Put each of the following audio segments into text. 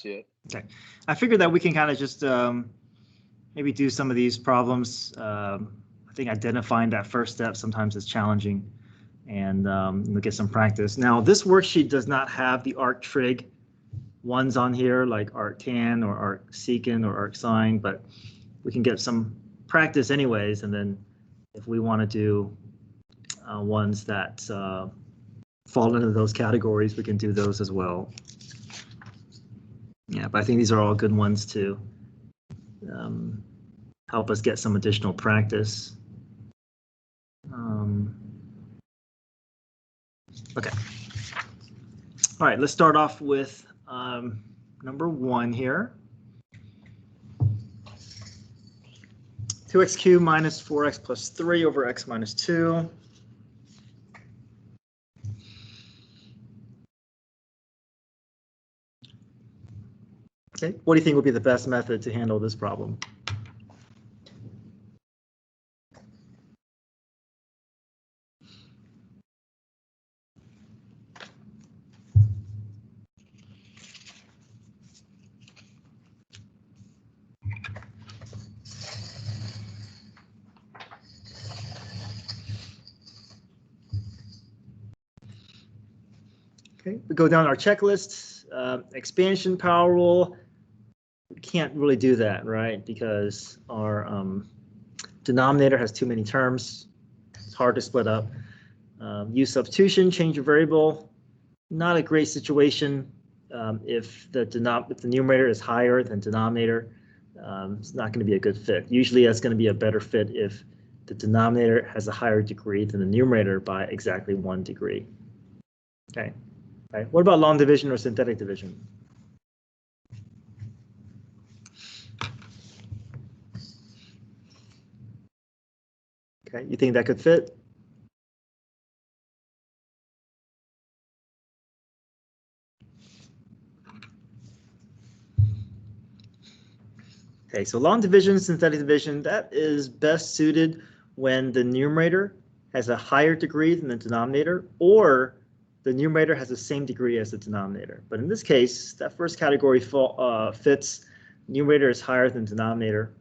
解。 Okay, I figured that we can kind of just maybe do some of these problems. I think identifying that first step sometimes is challenging, and we'll get some practice. Now, this worksheet does not have the arc trig ones on here, like arc tan or arc secant or arc sine, but we can get some practice anyways, and then if we want to do ones that fall into those categories, we can do those as well. Yeah, but I think these are all good ones to help us get some additional practice. Okay. All right, let's start off with number 1 here. 2x cubed minus 4x plus 3 over x minus 2. Okay, what do you think would be the best method to handle this problem? Okay, we go down our checklist. Expansion power rule. We can't really do that, right? Because our denominator has too many terms. It's hard to split up. U substitution, change your variable. Not a great situation if the numerator is higher than denominator. It's not going to be a good fit. Usually that's going to be a better fit if the denominator has a higher degree than the numerator by exactly 1 degree. Okay. Right. What about long division or synthetic division? Okay, you think that could fit? Okay, so long division, synthetic division, that is best suited when the numerator has a higher degree than the denominator, or the numerator has the same degree as the denominator. But in this case, that first category fits. Numerator is higher than denominator.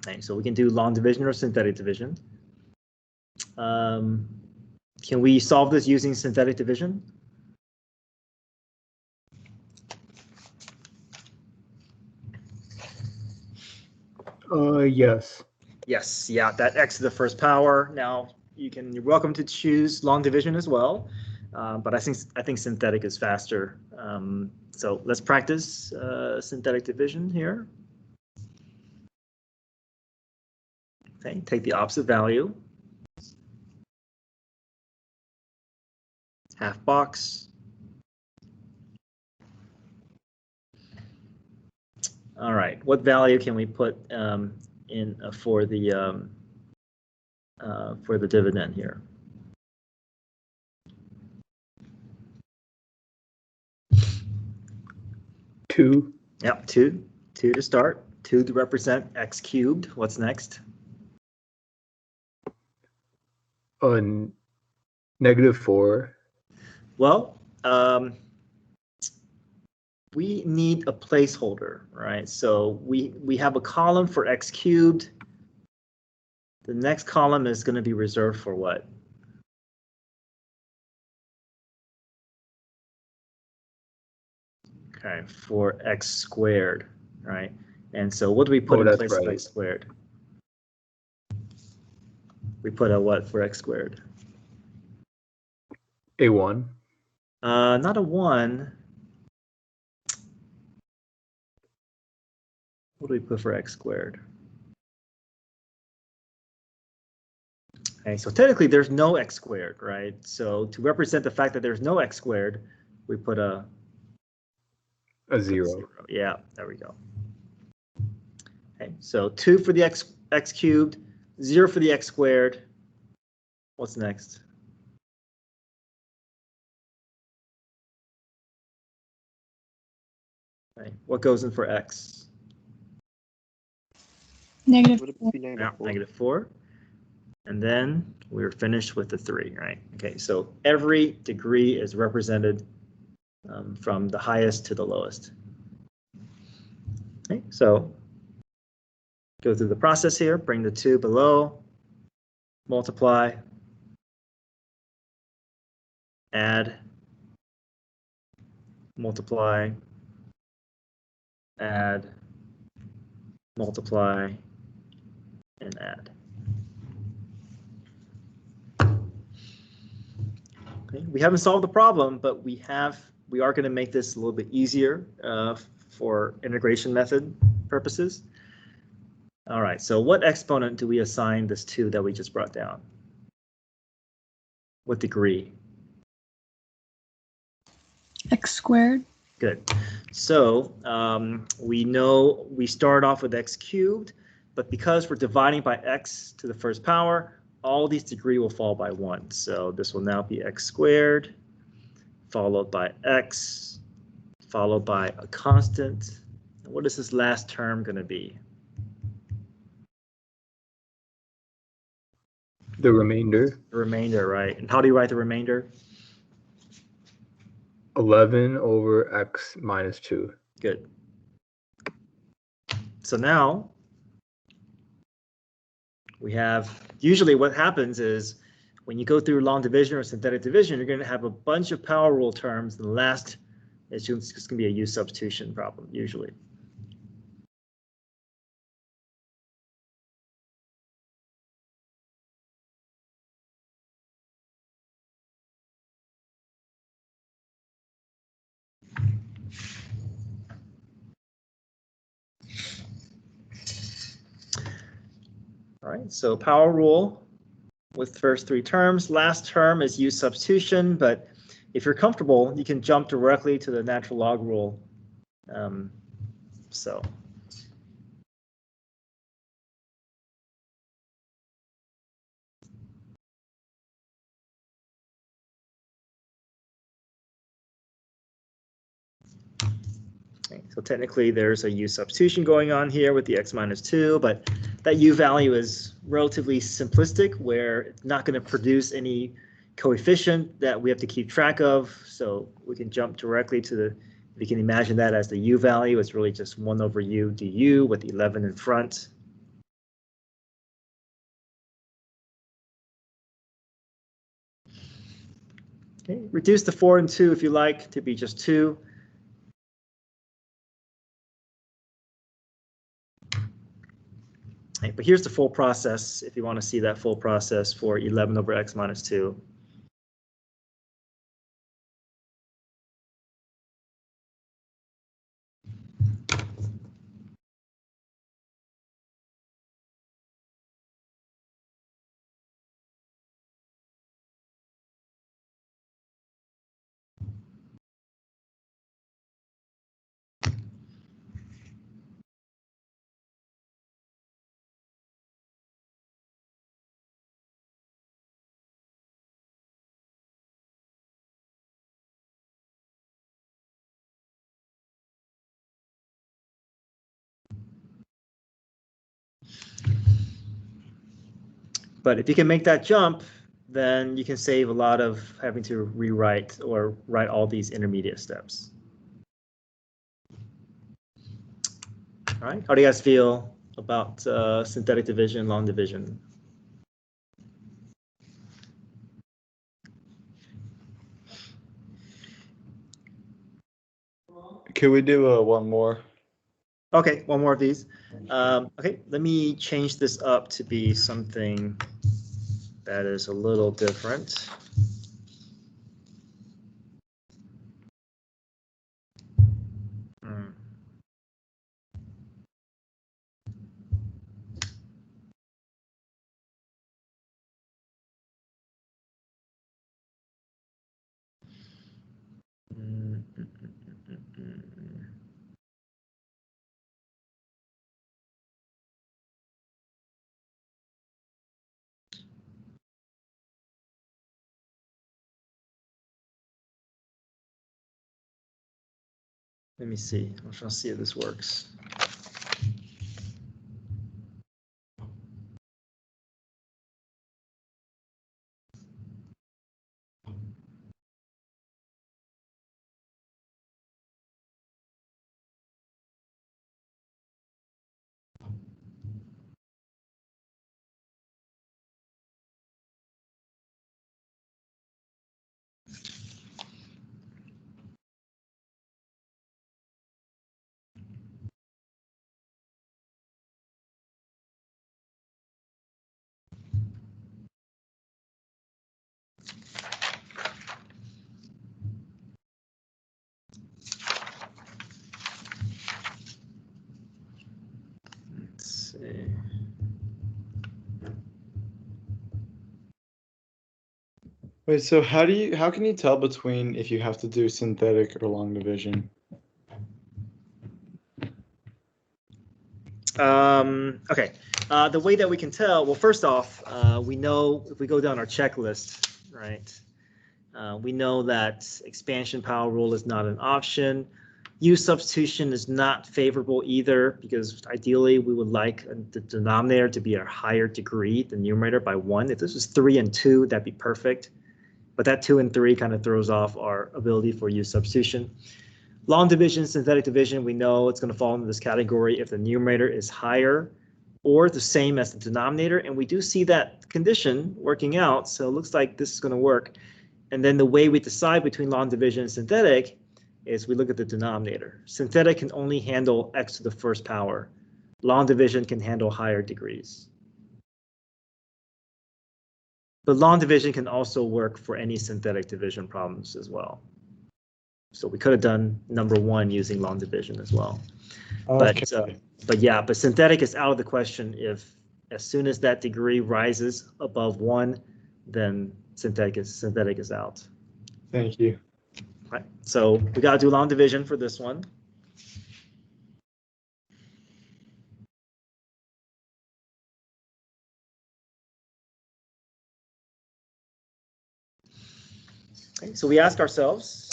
Okay, so we can do long division or synthetic division. Can we solve this using synthetic division? Yes. Yes, yeah, that x to the first power. Now you're welcome to choose long division as well, but I think synthetic is faster. So let's practice synthetic division here. Okay, take the opposite value. Half box. All right, what value can we put in for the dividend here? Two. Yep, 2 to start. 2 to represent x cubed. What's next? -4. Well, we need a placeholder, right? So we have a column for x cubed. The next column is going to be reserved for what? Okay, for x squared, right? And so what do we put in place of x squared? We put a what for x squared? A 1. Not a 1. What do we put for x squared? Okay, so technically there's no x squared, right? So to represent the fact that there's no x squared, we put a 0. Yeah, there we go. Okay, so 2 for the x cubed, 0 for the x squared. What's next? Okay, what goes in for x? -4. Yeah, -4. And then we're finished with the 3, right? Okay, so every degree is represented from the highest to the lowest. Okay, so go through the process here, bring the 2 below, multiply, add, multiply, add, multiply, and add. Okay, we haven't solved the problem, but we are going to make this a little bit easier for integration method purposes. All right, so what exponent do we assign this to that we just brought down? What degree? X squared. Good. So we know we start off with x cubed, but because we're dividing by x to the first power, all these degree will fall by 1. So this will now be x squared, followed by x, followed by a constant. What is this last term going to be? The remainder. The remainder, right? And how do you write the remainder? 11 over x minus 2. Good. So now we have, usually what happens is when you go through long division or synthetic division, you're going to have a bunch of power rule terms. And the last is just going to be a U substitution problem, usually. All right, so power rule with first 3 terms. Last term is U substitution, but if you're comfortable, you can jump directly to the natural log rule. Okay, so technically there's a U substitution going on here with the x minus 2, but that U value is relatively simplistic where it's not going to produce any coefficient that we have to keep track of. So we can jump directly to the, we can imagine that as the U value. It's really just 1 over U du with 11 in front. Okay, reduce the 4 and 2 if you like to be just 2. Okay, but here's the full process if you want to see that full process for 11 over x minus 2. But if you can make that jump, then you can save a lot of having to rewrite or write all these intermediate steps. All right, how do you guys feel about synthetic division, long division? Can we do one more? Okay, one more of these. Okay, let me change this up to be something that is a little different. Let me see. I'm trying to see if this works. Wait, so how can you tell between if you have to do synthetic or long division? Okay, the way that we can tell, well, first off, we know if we go down our checklist, right? We know that expansion power rule is not an option. U substitution is not favorable either, because ideally we would like the denominator to be a higher degree than numerator by 1. If this was 3 and 2, that'd be perfect. But that 2 and 3 kind of throws off our ability for U substitution. Long division, synthetic division, we know it's going to fall into this category if the numerator is higher or the same as the denominator. And we do see that condition working out. So it looks like this is going to work. And then the way we decide between long division and synthetic is we look at the denominator. Synthetic can only handle x to the first power. Long division can handle higher degrees. But long division can also work for any synthetic division problems as well. So we could have done number 1 using long division as well. Okay. But synthetic is out of the question if as soon as that degree rises above 1, then synthetic is out. Thank you. Right. So we got to do long division for this one. Okay, so we ask ourselves,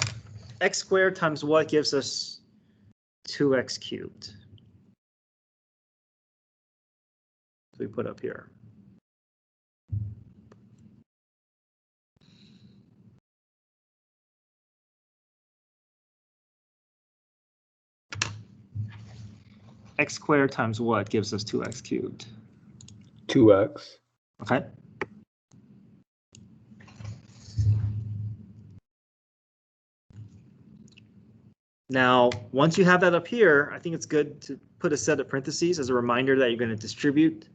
x squared times what gives us 2x cubed? So we put up here. X squared times what gives us 2x cubed? 2x. Okay. Now, once you have that up here, I think it's good to put a set of parentheses as a reminder that you're going to distribute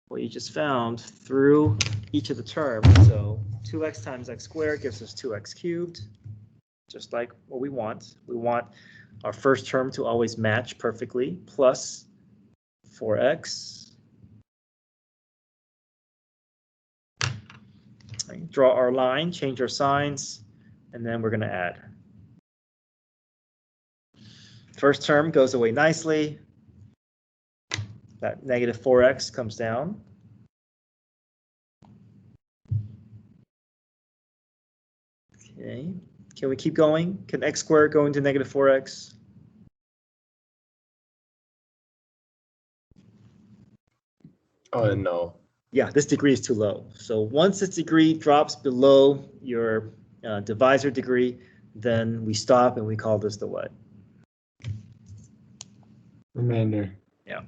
what you just found through each of the terms. So 2x times x squared gives us 2x cubed, just like what we want. We want our first term to always match perfectly, plus 4x. Right, draw our line, change our signs, and then we're going to add. First term goes away nicely. That negative 4x comes down. Okay, can we keep going? Can x squared go into negative 4x? No. Yeah, this degree is too low. So once this degree drops below your divisor degree, then we stop and we call this the what? Remainder. Yeah.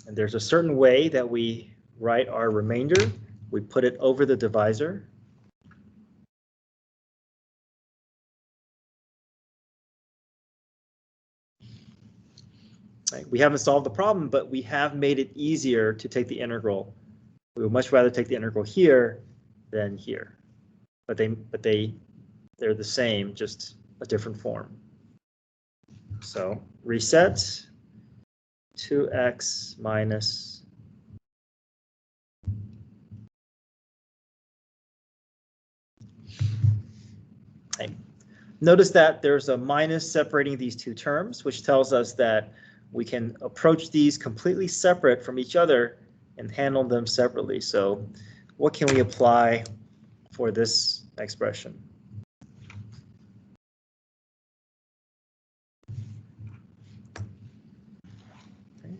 And there's a certain way that we write our remainder. We put it over the divisor. Right. We haven't solved the problem, but we have made it easier to take the integral. We would much rather take the integral here than here. But they're the same, just a different form. So reset 2x minus okay. Notice that there's a minus separating these two terms, which tells us that we can approach these completely separate from each other and handle them separately. So what can we apply for this expression?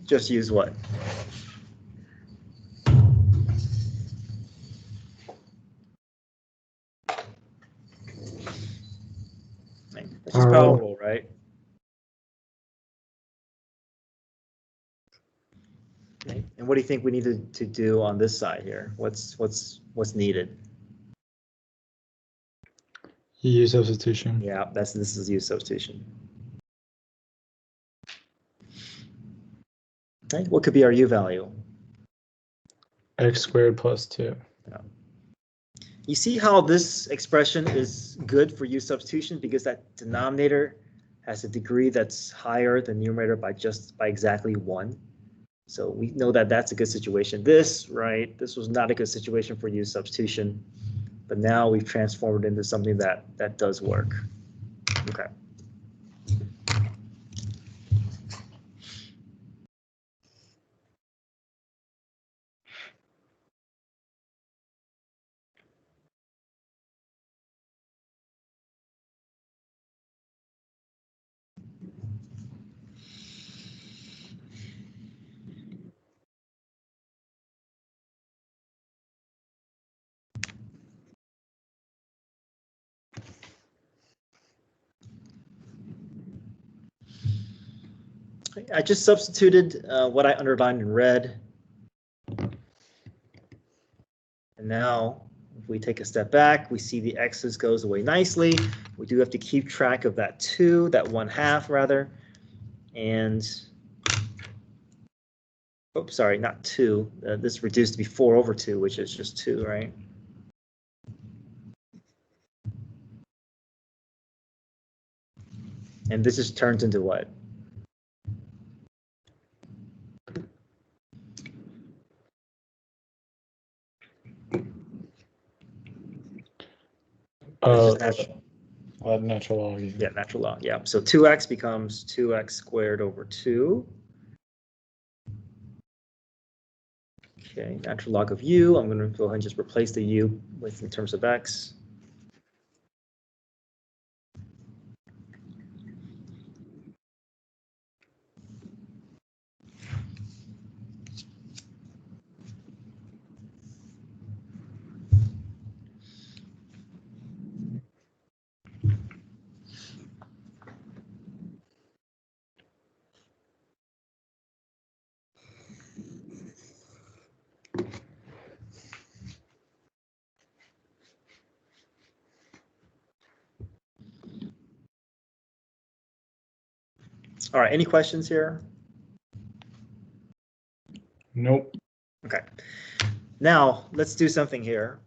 Just use what? That's just power rule, right? Okay. And what do you think we need to do on this side here? What's needed? U substitution. Yeah, this is U substitution. Okay, what could be our U value? X squared plus 2. Yeah. You see how this expression is good for U substitution because that denominator has a degree that's higher than numerator by exactly 1. So we know that that's a good situation. This was not a good situation for U substitution. but now we've transformed it into something that does work. Okay. I just substituted what I underlined in red. And now, if we take a step back, we see the x's goes away nicely. We do have to keep track of that 2, that 1/2 rather. And, oops, sorry, not 2. This reduced to be 4/2, which is just 2, right? And this just turns into what? Natural log. Yeah, natural log. Yeah. So 2x becomes 2x squared over 2. Okay, natural log of u. I'm going to go ahead and just replace the u with in terms of x. All right, any questions here? Nope. Okay. Now, let's do something here.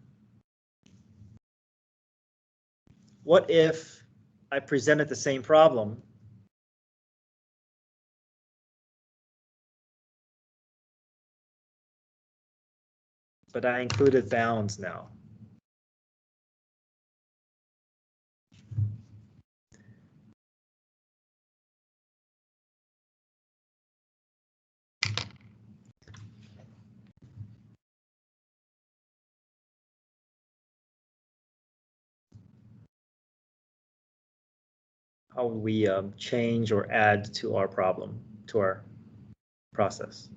What if I presented the same problem, but I included bounds now? How would we change or add to our problem, to our process?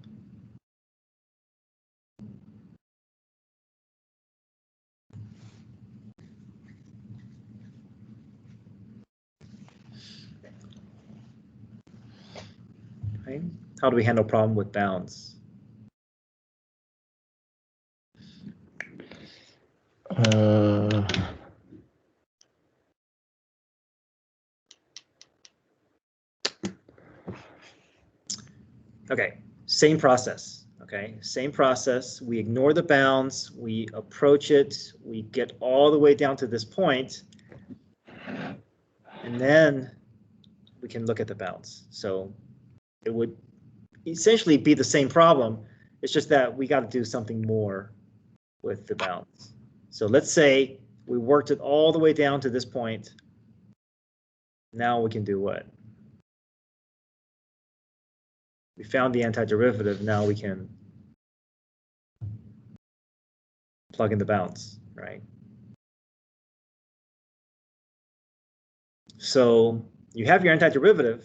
Right? How do we handle problem with bounds? Okay, same process. Okay, same process. We ignore the bounds, we approach it, we get all the way down to this point, and then we can look at the bounds. So it would essentially be the same problem. It's just that we got to do something more with the bounds. So let's say we worked it all the way down to this point. Now we can do what? We found the antiderivative. Now we can plug in the bounds, right? So you have your antiderivative,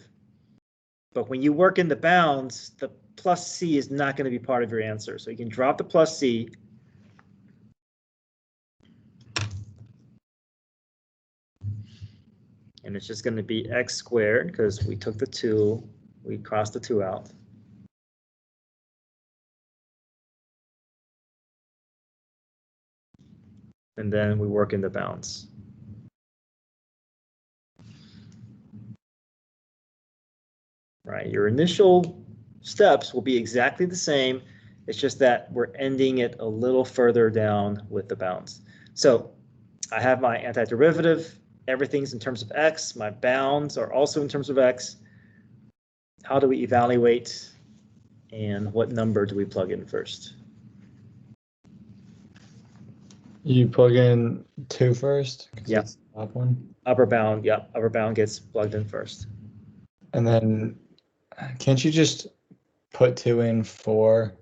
but when you work in the bounds, the plus c is not going to be part of your answer. So you can drop the plus c. And it's just going to be x squared because we took the 2, we crossed the 2 out. And then we work in the bounds. Right, your initial steps will be exactly the same. It's just that we're ending it a little further down with the bounds. So I have my antiderivative. Everything's in terms of x. My bounds are also in terms of x. How do we evaluate? And what number do we plug in first? You plug in 2 first, because Yeah. it's the top one. Upper bound, yep, upper bound gets plugged in first. And then can't you just put 2 in for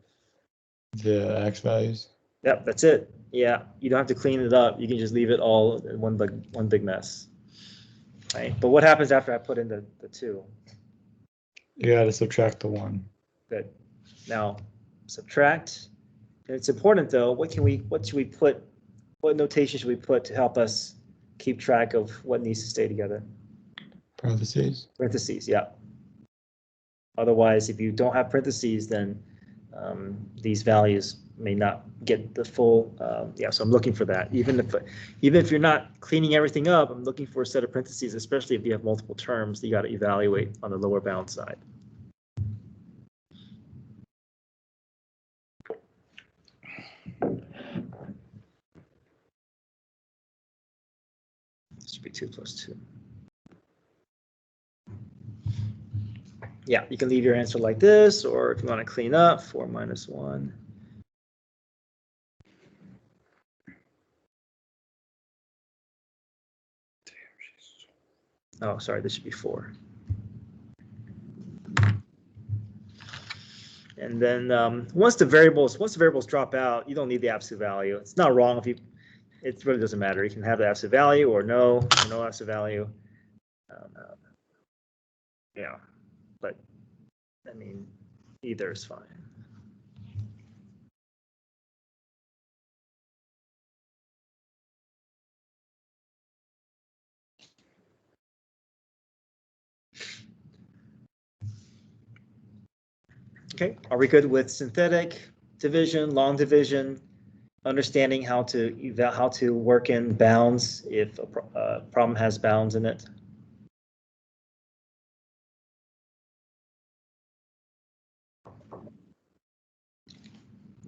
the x values? Yep, that's it. Yeah, you don't have to clean it up. You can just leave it all in one big mess. Right? But what happens after I put in the 2? You got to subtract the 1. Good. Now subtract. And it's important though, what should we put, what notation should we put to help us keep track of what needs to stay together? Parentheses. Parentheses, yeah. Otherwise, if you don't have parentheses, then these values may not get the full, yeah, so I'm looking for that. Even if you're not cleaning everything up, I'm looking for a set of parentheses, especially if you have multiple terms that you got to evaluate on the lower bound side. This should be 2 plus 2. Yeah, you can leave your answer like this, or if you want to clean up, 4 minus 1. Oh, sorry, this should be 4. And then once the variables drop out, you don't need the absolute value. It's not wrong if you, it really doesn't matter. You can have the absolute value or no absolute value. Yeah, but I mean, either is fine. Okay, are we good with synthetic division, long division, understanding how to work in bounds if a problem has bounds in it?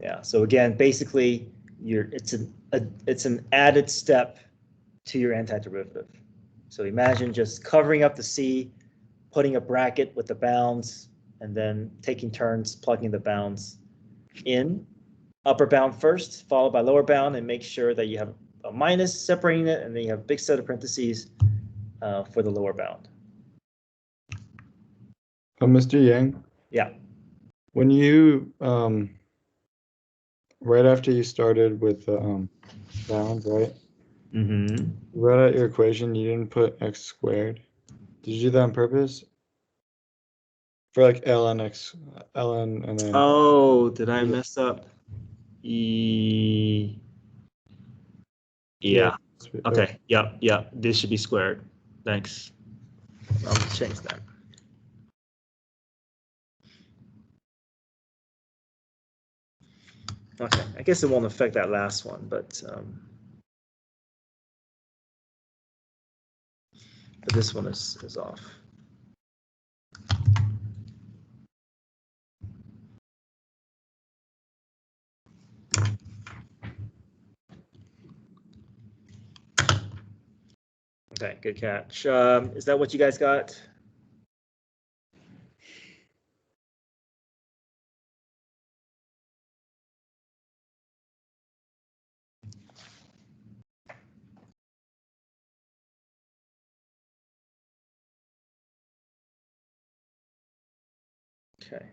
Yeah, so again, basically, it's an added step to your antiderivative. So imagine just covering up the C, putting a bracket with the bounds, and then taking turns plugging the bounds in. Upper bound first, followed by lower bound, and make sure that you have a minus separating it, and then you have a big set of parentheses for the lower bound. Mr. Yang? Yeah. When you, right after you started with bounds, right? Mm-hmm. Right out your equation, you didn't put x squared. Did you do that on purpose? For like ln and then. Oh, did I mess up? Yeah. Okay. Yep. This should be squared. Thanks. I'll change that. Okay. I guess it won't affect that last one, but this one is off. Okay, good catch. Is that what you guys got? Okay.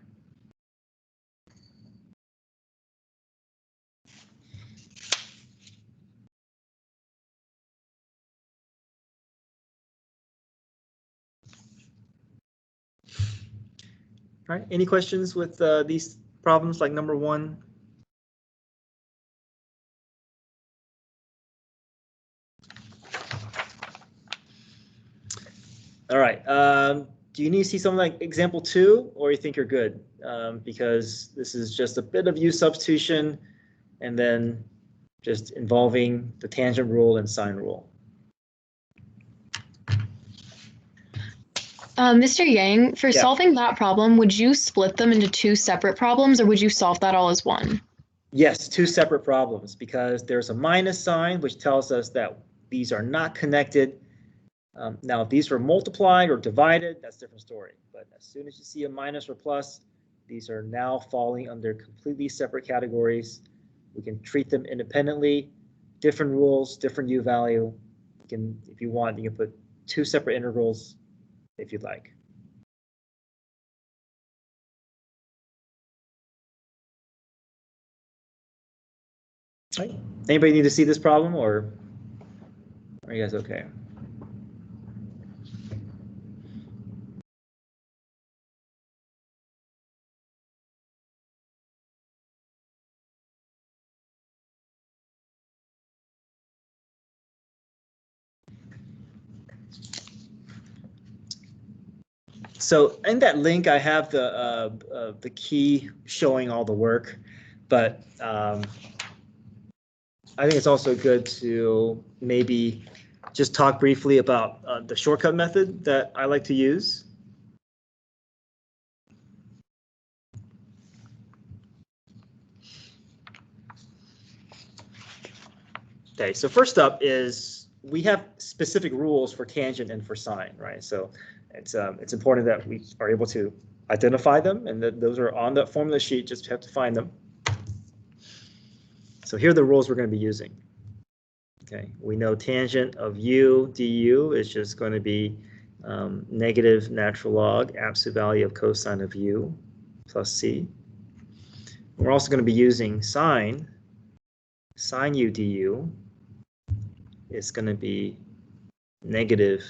All right. Any questions with these problems like number 1? All right. Do you need to see something like example 2, or you think you're good? Because this is just a bit of U substitution and then just involving the tangent rule and sine rule. Mr. Yang, for solving that problem, would you split them into 2 separate problems, or would you solve that all as one? Yes, 2 separate problems, because there's a minus sign, which tells us that these are not connected. Now, if these were multiplied or divided, that's a different story. But as soon as you see a minus or plus, these are now falling under completely separate categories. We can treat them independently, different rules, different U value. You can, if you want, you can put two separate integrals if you'd like. Right. Anybody need to see this problem, or are you guys okay? So in that link, I have the key showing all the work, but I think it's also good to maybe just talk briefly about the shortcut method that I like to use. Okay, so first up is we have specific rules for tangent and for sine, right? So it's important that we are able to identify them, and that those are on the formula sheet. Just have to find them. So here are the rules we're going to be using. Okay, we know tangent of u du is just going to be negative natural log absolute value of cosine of u plus c. We're also going to be using sine u du is going to be negative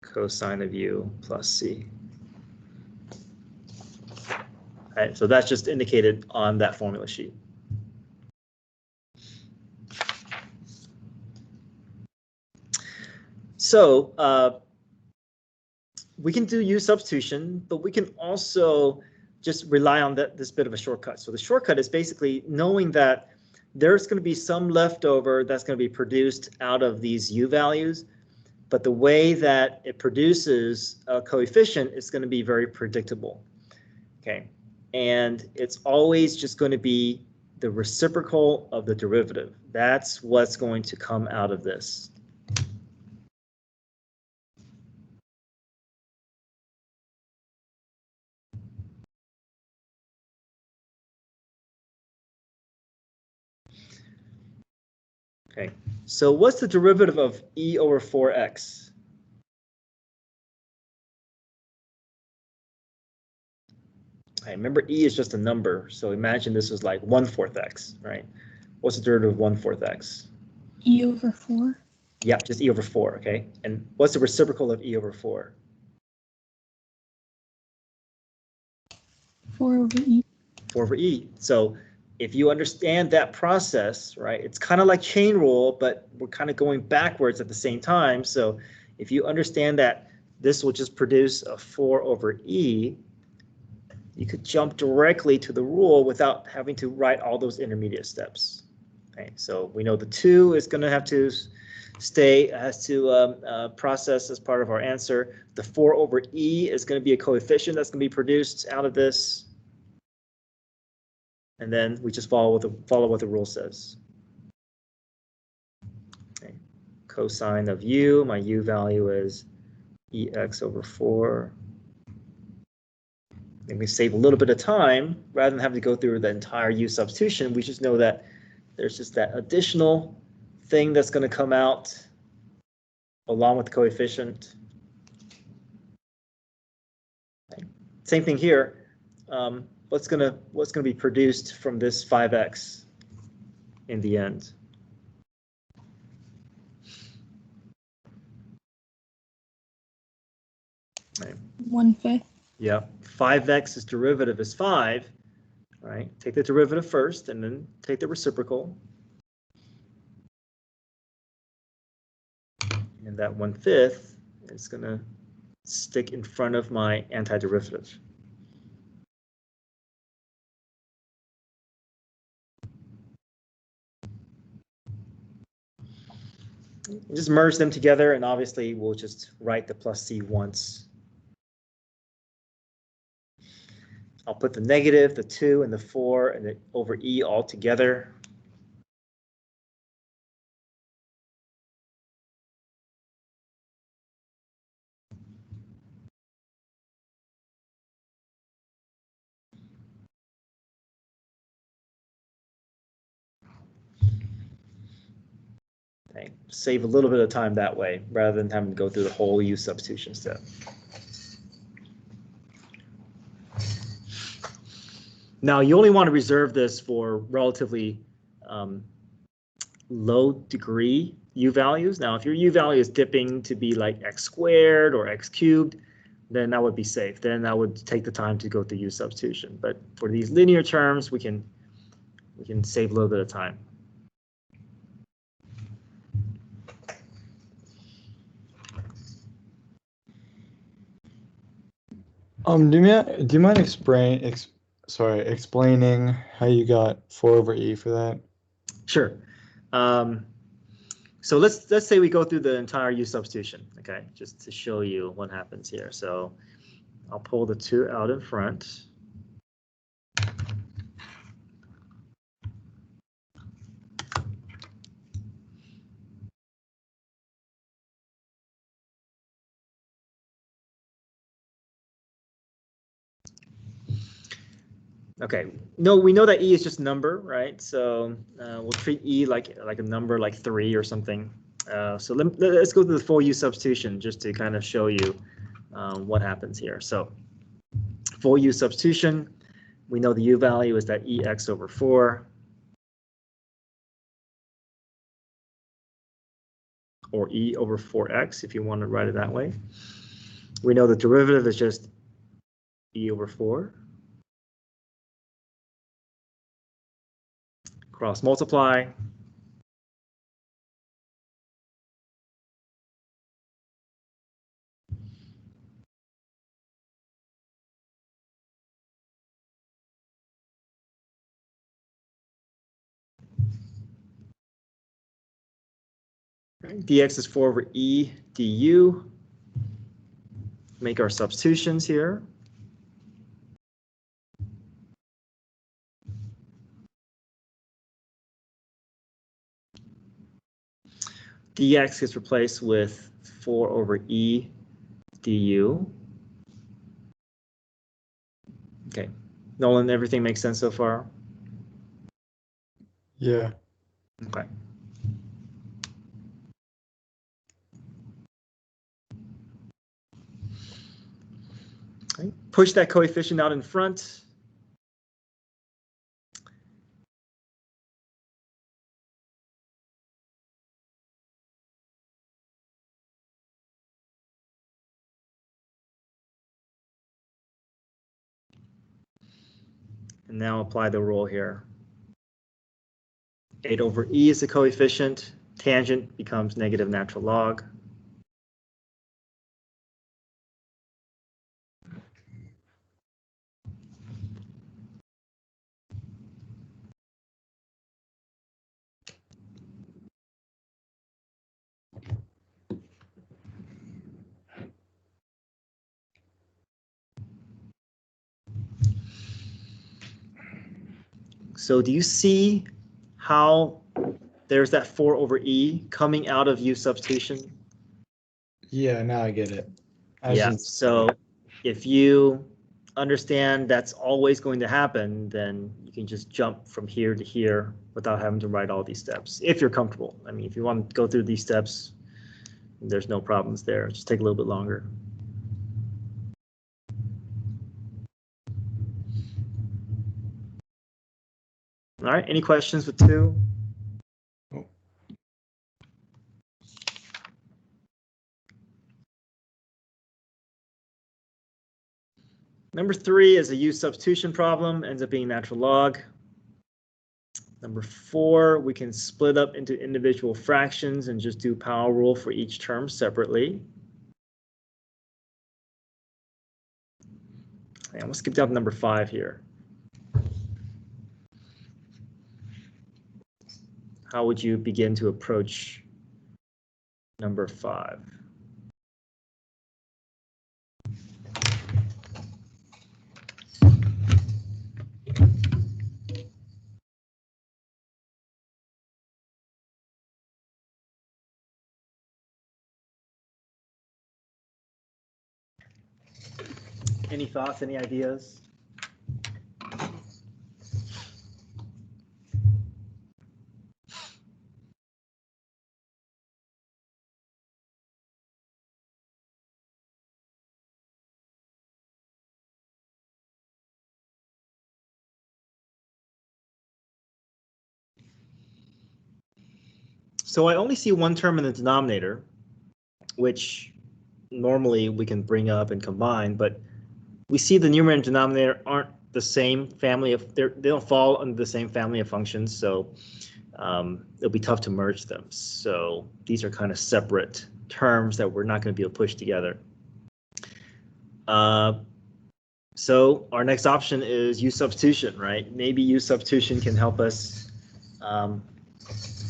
cosine of u plus c. All right, so that's just indicated on that formula sheet. So we can do U substitution, but we can also just rely on this bit of a shortcut. So the shortcut is basically knowing that there's going to be some leftover that's going to be produced out of these U values, but the way that it produces a coefficient is going to be very predictable. Okay, and it's always just going to be the reciprocal of the derivative. That's what's going to come out of this. Okay, so what's the derivative of e over 4x? I remember e is just a number, so imagine this was like 1/4 x, right? What's the derivative of 1/4 x? E over 4. Yeah, just e over 4, okay? And what's the reciprocal of e over 4? 4 over E. 4 over e. So if you understand that process, right, it's kind of like chain rule, but we're kind of going backwards at the same time. So if you understand that this will just produce a 4 over e, you could jump directly to the rule without having to write all those intermediate steps. Okay, so we know the 2 is going to have to stay, has to process as part of our answer. The 4 over e is going to be a coefficient that's going to be produced out of this. And then we just follow what the rule says. Okay. Cosine of u, my u value is ex over 4. And we save a little bit of time rather than having to go through the entire U substitution. We just know that there's just that additional thing that's going to come out along with the coefficient. Okay. Same thing here. What's going to be produced from this 5x in the end? Right. 1/5. Yeah, 5x's derivative is 5, right? Take the derivative first and then take the reciprocal. And that 1/5 is going to stick in front of my antiderivative. Just merge them together, and obviously we'll just write the plus c once. I'll put the negative, the 2, and the 4, and the over e all together. Okay, save a little bit of time that way rather than having to go through the whole U substitution step. Now you only want to reserve this for relatively low degree U values. Now if your U value is dipping to be like x squared or x cubed, then that would be safe. Then that would take the time to go through U substitution. But for these linear terms, we can save a little bit of time. Do you mind explaining how you got 4 over e for that? Sure. So let's say we go through the entire U substitution, okay, just to show you what happens here. So I'll pull the 2 out in front. Okay, no, we know that e is just a number, right? So we'll treat e like a number like 3 or something. So let's go through the full U substitution just to kind of show you what happens here. So full U substitution, we know the U value is that ex over 4. Or e over 4x if you want to write it that way. We know the derivative is just e over 4. Cross multiply. Right. Dx is 4 over e du. Make our substitutions here. Dx gets replaced with 4 over e du. Okay, Nolan, everything makes sense so far? Yeah. Okay. Okay. Push that coefficient out in front. And now apply the rule here. 8 over e is the coefficient. Tangent becomes negative natural log. So do you see how there's that 4 over e coming out of U substitution? Yeah, now I get it. So if you understand that's always going to happen, then you can just jump from here to here without having to write all these steps, if you're comfortable. I mean, if you want to go through these steps, there's no problems there. Just take a little bit longer. All right, any questions with 2? Number 3 is a U substitution problem, ends up being natural log. Number 4, we can split up into individual fractions and just do power rule for each term separately. I'm gonna skip down to number 5 here. How would you begin to approach number 5? Any thoughts, any ideas? So I only see one term in the denominator, which normally we can bring up and combine, but we see the numerator and denominator aren't the same family of, they don't fall under the same family of functions, so it'll be tough to merge them. So these are kind of separate terms that we're not going to be able to push together. So our next option is U substitution, right? Maybe U substitution can help us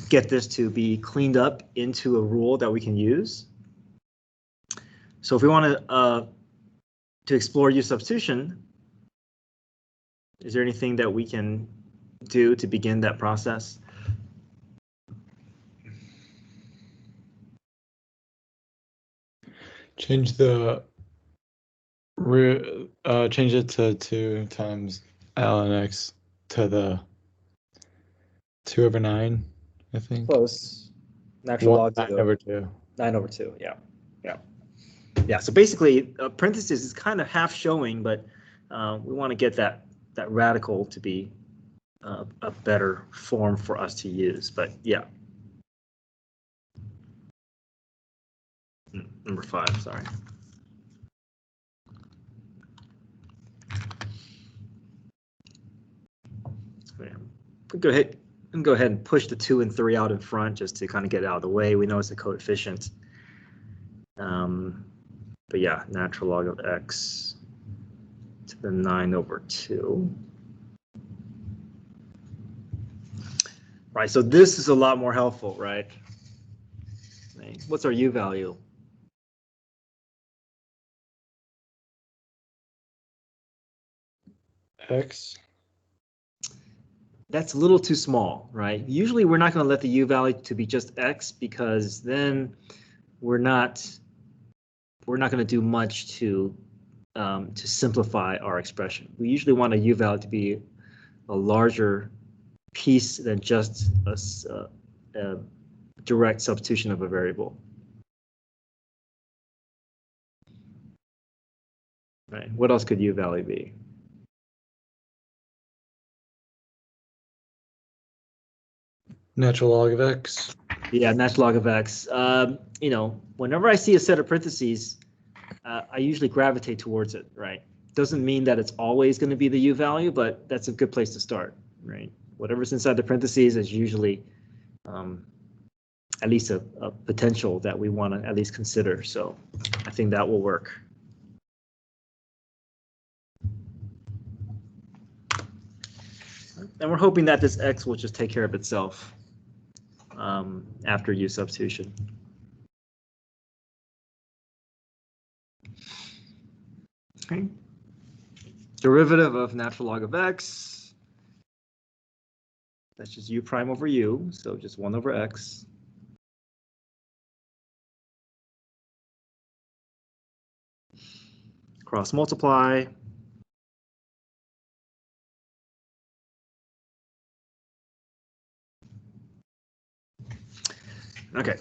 get this to be cleaned up into a rule that we can use. So if we want to explore U substitution, is there anything that we can do to begin that process? Change it to 2 times ln x to the 2/9, I think. Close. Natural log 9/2. 9/2. Yeah. So basically, parentheses is kind of half showing, but we want to get that radical to be a better form for us to use. But yeah. Number 5. Sorry. Go ahead and push the 2 and 3 out in front just to kind of get it out of the way. We know it's a coefficient. But yeah, natural log of x to the 9/2. Right, so this is a lot more helpful, right? What's our u value? X. That's a little too small, right? Usually we're not going to let the u value to be just x, because then we're not going to do much to simplify our expression. We usually want a u value to be a larger piece than just a direct substitution of a variable. Right. What else could u value be? Natural log of x. Yeah, natural log of x. You know, whenever I see a set of parentheses, I usually gravitate towards it, right? Doesn't mean that it's always going to be the u value, but that's a good place to start, right? Whatever's inside the parentheses is usually at least a potential that we want to at least consider. So I think that will work. And we're hoping that this x will just take care of itself after U substitution. Okay. Derivative of natural log of x. That's just u prime over u, so just 1/x. Cross multiply. Okay.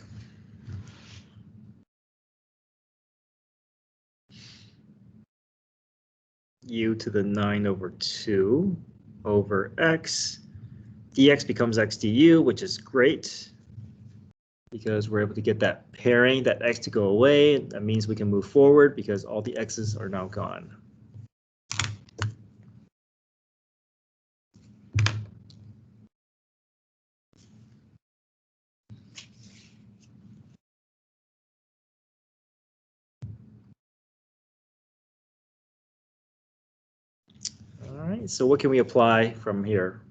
U to the 9/2 over x. Dx becomes x du, which is great because we're able to get that pairing, that x to go away. That means we can move forward because all the x's are now gone. All right, so what can we apply from here?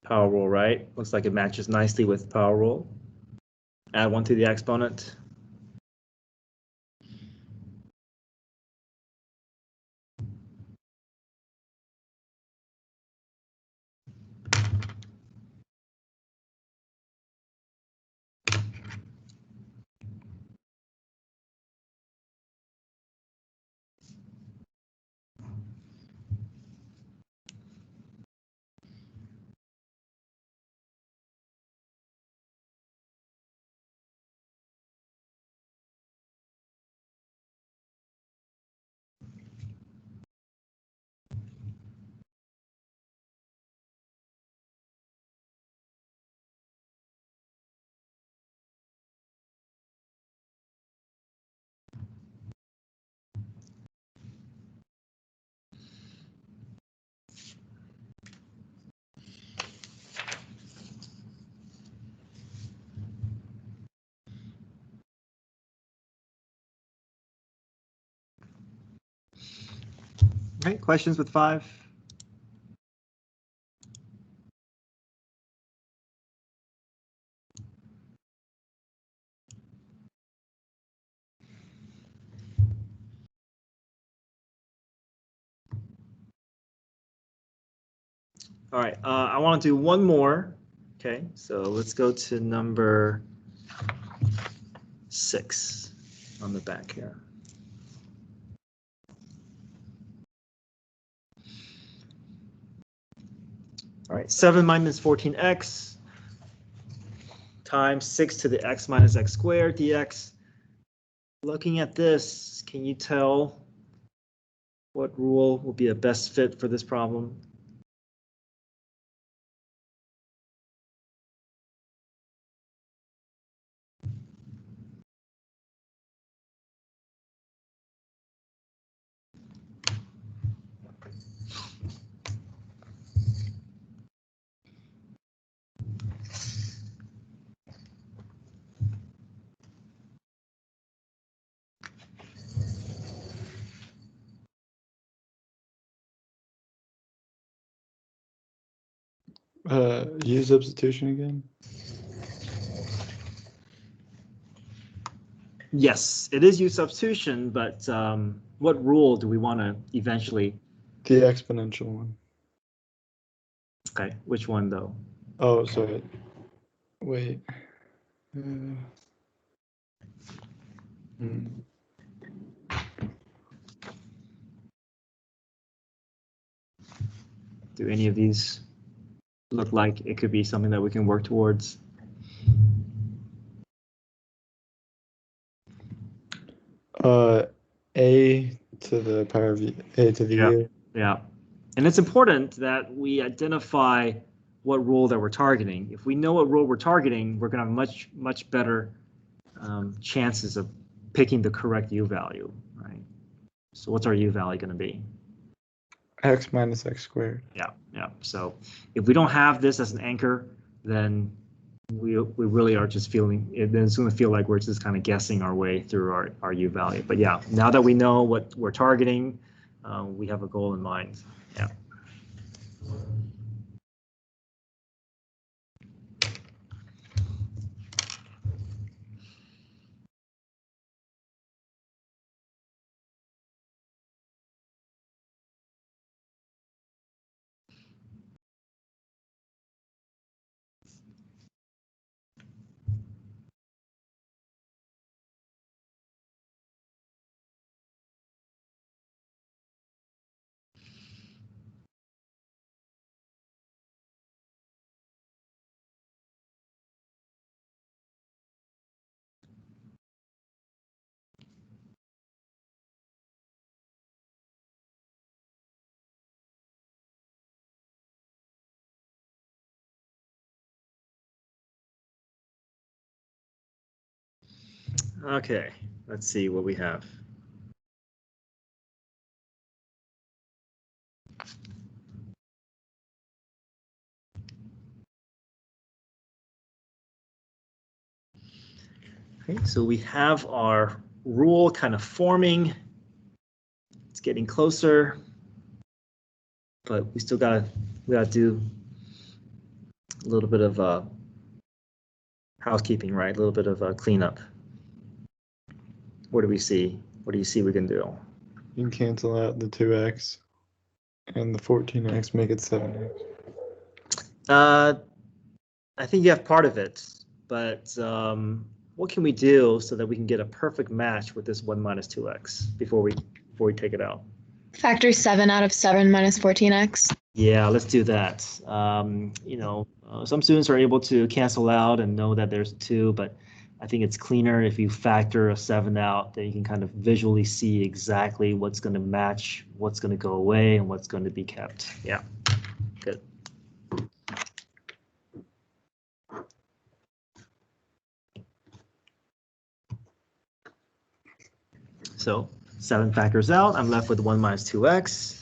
Power rule, right? Looks like it matches nicely with power rule. Add 1 to the exponent. Right, questions with 5? All right, I want to do one more. Okay, so let's go to number 6 on the back here. All right, 7 minus 14x times 6 to the x minus x squared dx. Looking at this, can you tell what rule will be a best fit for this problem? U substitution again? Yes, it is U substitution, but what rule do we want to eventually? The exponential one. Okay, which one though? Oh, sorry. Wait. Do any of these look like it could be something that we can work towards? A to the power of a to the u. Yeah, and it's important that we identify what rule that we're targeting. If we know what rule we're targeting, we're going to have much better chances of picking the correct u value, right? So what's our u value going to be? X minus x squared. Yeah. So if we don't have this as an anchor, then we really are just feeling it. Then it's going to feel like we're just kind of guessing our way through our u value. But yeah, now that we know what we're targeting, we have a goal in mind. Yeah. Okay, let's see what we have. Okay, so we have our rule kind of forming. It's getting closer, but we still gotta do a little bit of housekeeping, right? A little bit of cleanup. What do we see? What do you see we can do? You can cancel out the 2x and the 14x, make it 7x. I think you have part of it, but what can we do so that we can get a perfect match with this 1 minus 2x before we take it out? Factor 7 out of 7 minus 14x. Yeah, let's do that. Some students are able to cancel out and know that there's 2, but I think it's cleaner if you factor a 7 out, then you can kind of visually see exactly what's going to match, what's going to go away, and what's going to be kept. Yeah, good. So 7 factors out, I'm left with 1 minus 2x.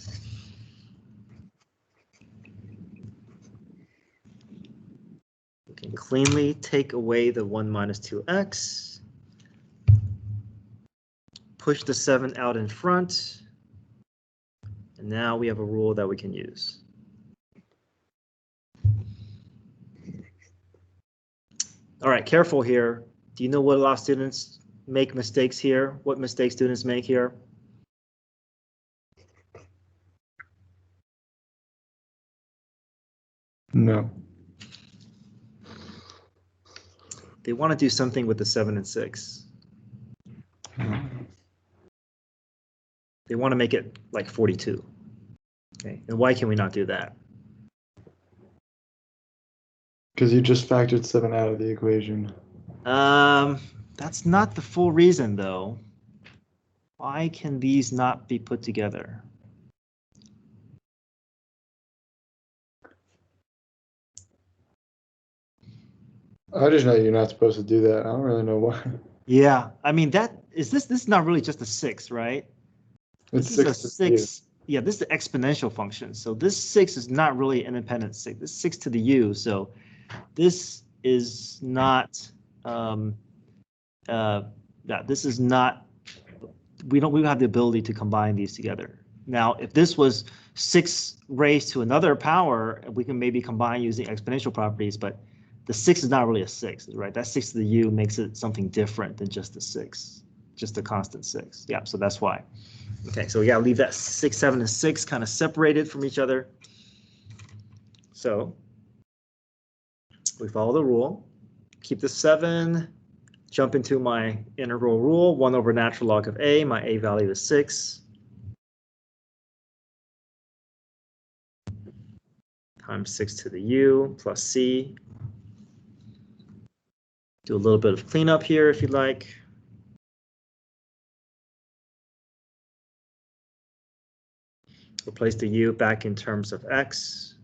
We can cleanly take away the 1 minus 2x. Push the 7 out in front. And now we have a rule that we can use. All right, careful here. Do you know what a lot of students make mistakes here? What mistakes students make here? No. They want to do something with the 7 and 6. They want to make it like 42. Okay, and why can we not do that? Because you just factored 7 out of the equation. That's not the full reason, though. Why can these not be put together? I just know you're not supposed to do that. I don't really know why. Yeah, I mean this is not really just a 6, right? It's This is a 6 to the u. 6. Yeah, this is the exponential function. So this 6 is not really an independent 6. This is 6 to the u. So this is not this is not, we don't have the ability to combine these together. Now, if this was 6 raised to another power, we can maybe combine using exponential properties, but the 6 is not really a 6, right? That 6 to the u makes it something different than just a 6, just a constant 6. Yeah, so that's why. Okay, so we gotta leave that 6, 7, and 6 kind of separated from each other. So we follow the rule, keep the 7, jump into my integral rule, 1 over natural log of a, my a value is 6. Times 6 to the u plus c. Do a little bit of cleanup here if you'd like. Replace the u back in terms of x.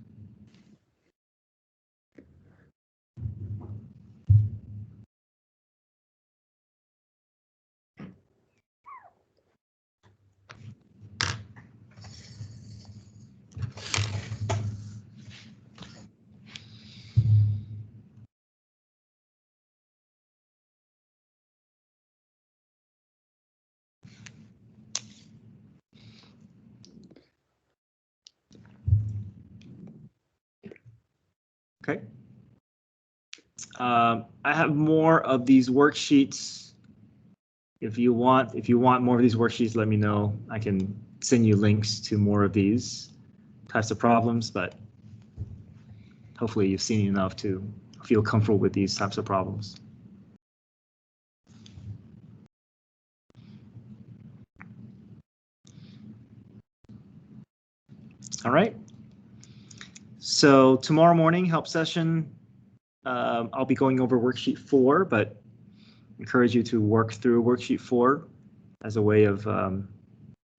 Okay. I have more of these worksheets. If you want more of these worksheets, let me know. I can send you links to more of these types of problems, but hopefully you've seen enough to feel comfortable with these types of problems. All right. So tomorrow morning, help session, I'll be going over worksheet 4, but encourage you to work through worksheet 4 as a way of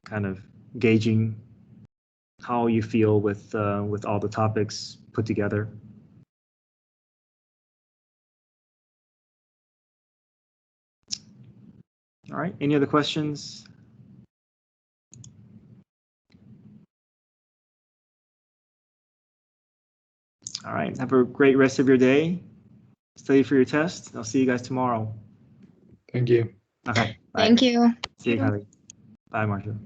kind of gauging how you feel with all the topics put together. All right, any other questions? All right, have a great rest of your day. Study for your test. I'll see you guys tomorrow. Thank you. Okay. Bye. Thank you. See you, Kylie. Bye, Marcia.